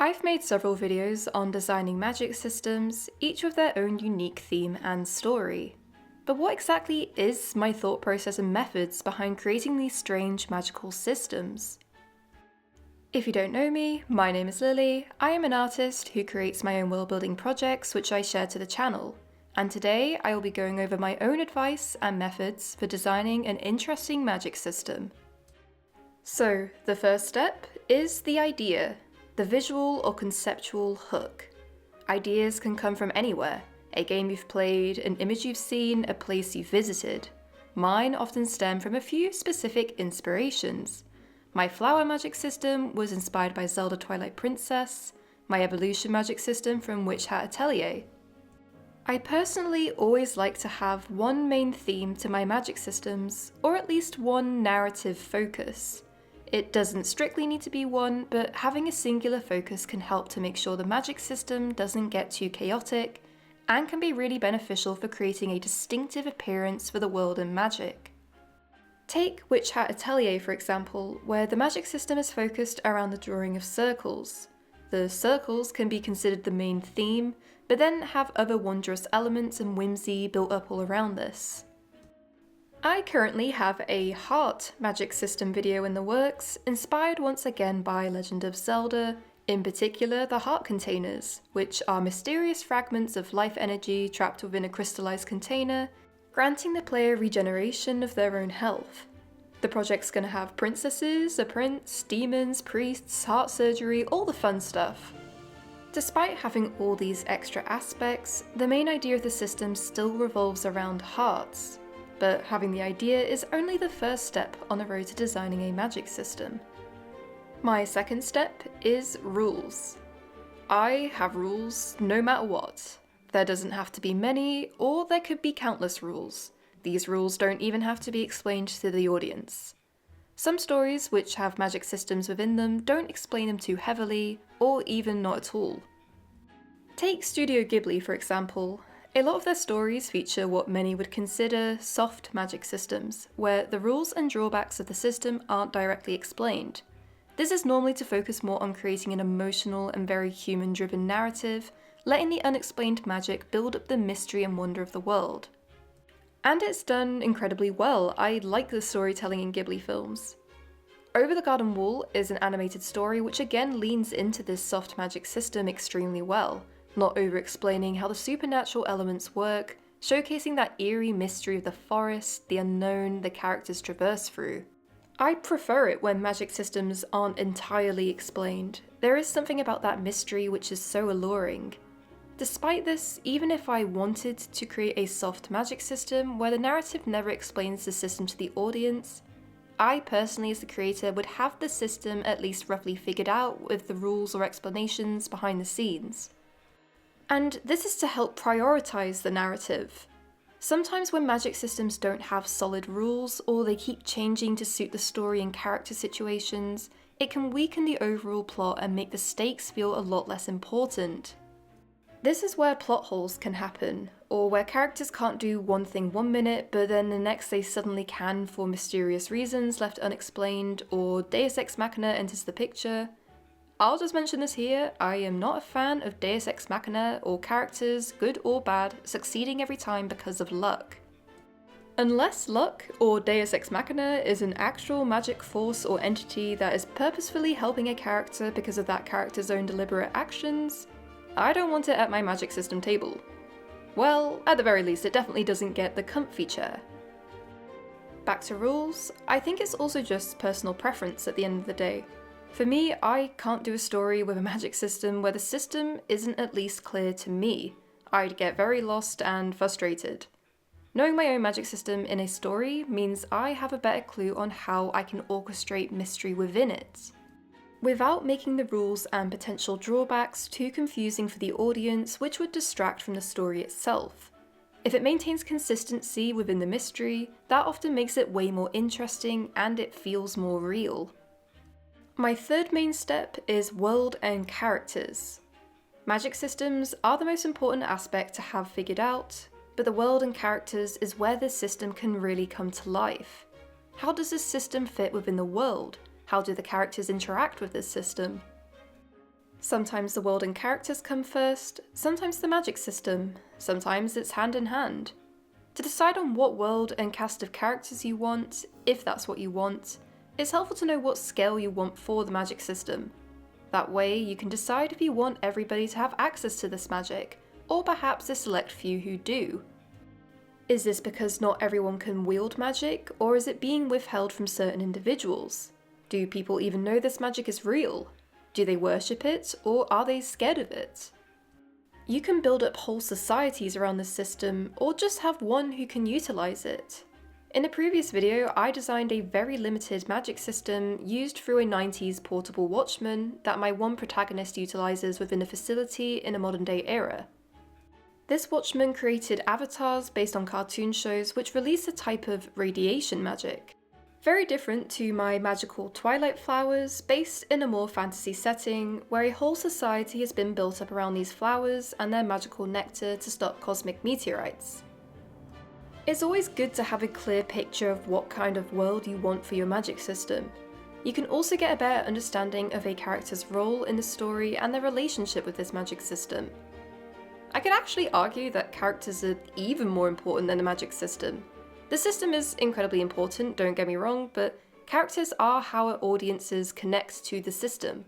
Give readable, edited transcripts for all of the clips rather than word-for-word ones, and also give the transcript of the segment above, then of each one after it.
I've made several videos on designing magic systems, each with their own unique theme and story. But what exactly is my thought process and methods behind creating these strange magical systems? If you don't know me, my name is Lily. I am an artist who creates my own world-building projects which I share to the channel. And today I will be going over my own advice and methods for designing an interesting magic system. So, the first step is the idea, the visual or conceptual hook. Ideas can come from anywhere. A game you've played, an image you've seen, a place you've visited. Mine often stem from a few specific inspirations. My flower magic system was inspired by Zelda Twilight Princess, my evolution magic system from Witch Hat Atelier. I personally always like to have one main theme to my magic systems, or at least one narrative focus. It doesn't strictly need to be one, but having a singular focus can help to make sure the magic system doesn't get too chaotic, and can be really beneficial for creating a distinctive appearance for the world and magic. Take Witch Hat Atelier for example, where the magic system is focused around the drawing of circles. The circles can be considered the main theme, but then have other wondrous elements and whimsy built up all around this. I currently have a heart magic system video in the works, inspired once again by Legend of Zelda, in particular the heart containers, which are mysterious fragments of life energy trapped within a crystallized container, granting the player regeneration of their own health. The project's gonna have princesses, a prince, demons, priests, heart surgery, all the fun stuff. Despite having all these extra aspects, the main idea of the system still revolves around hearts, but having the idea is only the first step on the road to designing a magic system. My second step is rules. I have rules no matter what. There doesn't have to be many, or there could be countless rules. These rules don't even have to be explained to the audience. Some stories which have magic systems within them don't explain them too heavily, or even not at all. Take Studio Ghibli for example. A lot of their stories feature what many would consider soft magic systems, where the rules and drawbacks of the system aren't directly explained. This is normally to focus more on creating an emotional and very human-driven narrative, letting the unexplained magic build up the mystery and wonder of the world. And it's done incredibly well. I like the storytelling in Ghibli films. Over the Garden Wall is an animated story which again leans into this soft magic system extremely well, not over-explaining how the supernatural elements work, showcasing that eerie mystery of the forest, the unknown the characters traverse through. I prefer it when magic systems aren't entirely explained. There is something about that mystery which is so alluring. Despite this, even if I wanted to create a soft magic system where the narrative never explains the system to the audience, I personally as the creator would have the system at least roughly figured out with the rules or explanations behind the scenes. And this is to help prioritize the narrative. Sometimes when magic systems don't have solid rules, or they keep changing to suit the story and character situations, it can weaken the overall plot and make the stakes feel a lot less important. This is where plot holes can happen, or where characters can't do one thing one minute, but then the next they suddenly can for mysterious reasons left unexplained, or Deus Ex Machina enters the picture. I'll just mention this here, I am not a fan of Deus Ex Machina or characters, good or bad, succeeding every time because of luck. Unless luck, or Deus Ex Machina, is an actual magic force or entity that is purposefully helping a character because of that character's own deliberate actions, I don't want it at my magic system table. Well, at the very least, it definitely doesn't get the comfy chair. Back to rules, I think it's also just personal preference at the end of the day. For me, I can't do a story with a magic system where the system isn't at least clear to me. I'd get very lost and frustrated. Knowing my own magic system in a story means I have a better clue on how I can orchestrate mystery within it, without making the rules and potential drawbacks too confusing for the audience, which would distract from the story itself. If it maintains consistency within the mystery, that often makes it way more interesting and it feels more real. My third main step is world and characters. Magic systems are the most important aspect to have figured out, but the world and characters is where this system can really come to life. How does this system fit within the world? How do the characters interact with this system? Sometimes the world and characters come first, sometimes the magic system, sometimes it's hand in hand. To decide on what world and cast of characters you want, if that's what you want, it's helpful to know what scale you want for the magic system. That way you can decide if you want everybody to have access to this magic, or perhaps a select few who do. Is this because not everyone can wield magic, or is it being withheld from certain individuals? Do people even know this magic is real? Do they worship it, or are they scared of it? You can build up whole societies around this system, or just have one who can utilize it. In a previous video, I designed a very limited magic system used through a 90s portable watchman that my one protagonist utilizes within a facility in a modern day era. This watchman created avatars based on cartoon shows which release a type of radiation magic. Very different to my magical twilight flowers, based in a more fantasy setting, where a whole society has been built up around these flowers and their magical nectar to stop cosmic meteorites. It's always good to have a clear picture of what kind of world you want for your magic system. You can also get a better understanding of a character's role in the story and their relationship with this magic system. I could actually argue that characters are even more important than the magic system. The system is incredibly important, don't get me wrong, but characters are how our audiences connect to the system.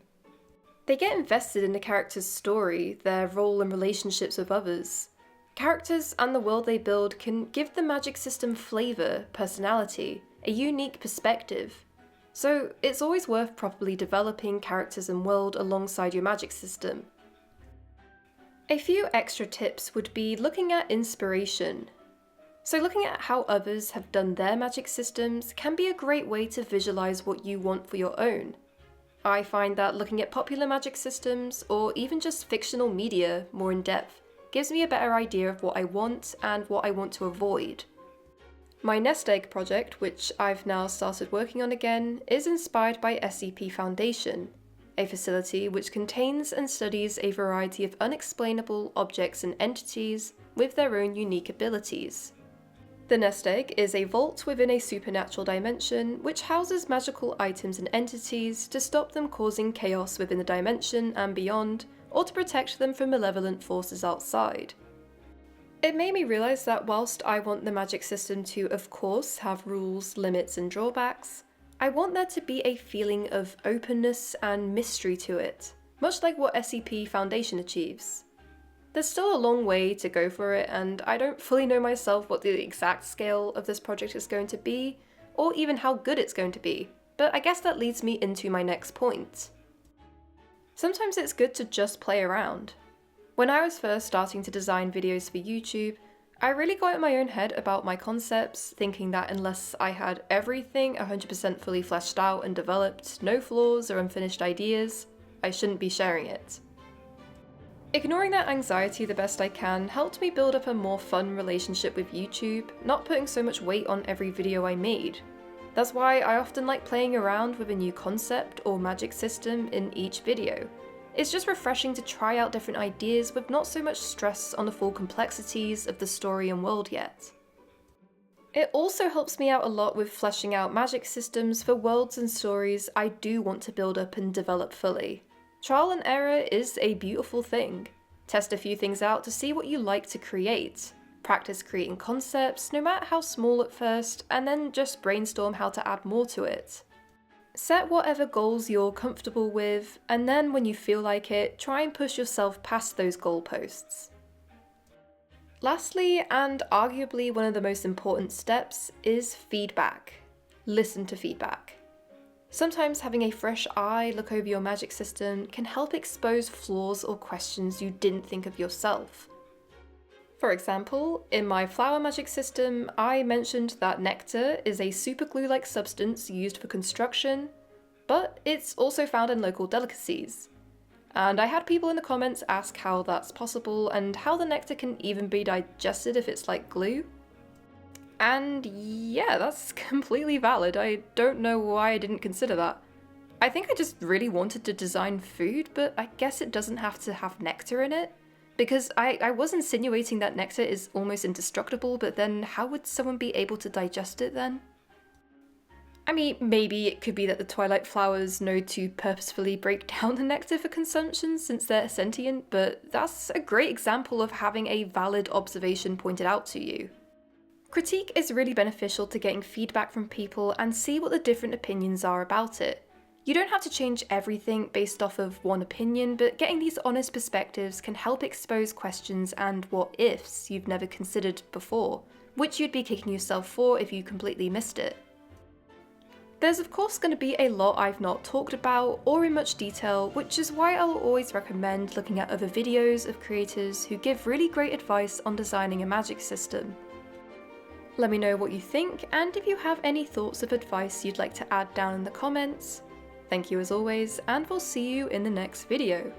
They get invested in the character's story, their role and relationships with others. Characters and the world they build can give the magic system flavour, personality, a unique perspective. So it's always worth properly developing characters and world alongside your magic system. A few extra tips would be looking at inspiration. So looking at how others have done their magic systems can be a great way to visualize what you want for your own. I find that looking at popular magic systems, or even just fictional media more in depth, gives me a better idea of what I want and what I want to avoid. My nest egg project, which I've now started working on again, is inspired by SCP Foundation, a facility which contains and studies a variety of unexplainable objects and entities with their own unique abilities. The nest egg is a vault within a supernatural dimension which houses magical items and entities to stop them causing chaos within the dimension and beyond, or to protect them from malevolent forces outside. It made me realise that whilst I want the magic system to, of course, have rules, limits and drawbacks, I want there to be a feeling of openness and mystery to it, much like what SCP Foundation achieves. There's still a long way to go for it, and I don't fully know myself what the exact scale of this project is going to be, or even how good it's going to be, but I guess that leads me into my next point. Sometimes it's good to just play around. When I was first starting to design videos for YouTube, I really got in my own head about my concepts, thinking that unless I had everything 100% fully fleshed out and developed, no flaws or unfinished ideas, I shouldn't be sharing it. Ignoring that anxiety the best I can helped me build up a more fun relationship with YouTube, not putting so much weight on every video I made. That's why I often like playing around with a new concept or magic system in each video. It's just refreshing to try out different ideas with not so much stress on the full complexities of the story and world yet. It also helps me out a lot with fleshing out magic systems for worlds and stories I do want to build up and develop fully. Trial and error is a beautiful thing. Test a few things out to see what you like to create. Practice creating concepts, no matter how small at first, and then just brainstorm how to add more to it. Set whatever goals you're comfortable with, and then when you feel like it, try and push yourself past those goalposts. Lastly, and arguably one of the most important steps, is feedback. Listen to feedback. Sometimes having a fresh eye look over your magic system can help expose flaws or questions you didn't think of yourself. For example, in my flower magic system, I mentioned that nectar is a superglue-like substance used for construction, but it's also found in local delicacies. And I had people in the comments ask how that's possible and how the nectar can even be digested if it's like glue. And yeah, that's completely valid. I don't know why I didn't consider that. I think I just really wanted to design food, but I guess it doesn't have to have nectar in it. Because I was insinuating that nectar is almost indestructible, but then how would someone be able to digest it then? I mean, maybe it could be that the twilight flowers know to purposefully break down the nectar for consumption since they're sentient, but that's a great example of having a valid observation pointed out to you. Critique is really beneficial to getting feedback from people and see what the different opinions are about it. You don't have to change everything based off of one opinion, but getting these honest perspectives can help expose questions and what ifs you've never considered before, which you'd be kicking yourself for if you completely missed it. There's of course going to be a lot I've not talked about or in much detail, which is why I'll always recommend looking at other videos of creators who give really great advice on designing a magic system. Let me know what you think, and if you have any thoughts of advice you'd like to add down in the comments. Thank you as always, and we'll see you in the next video.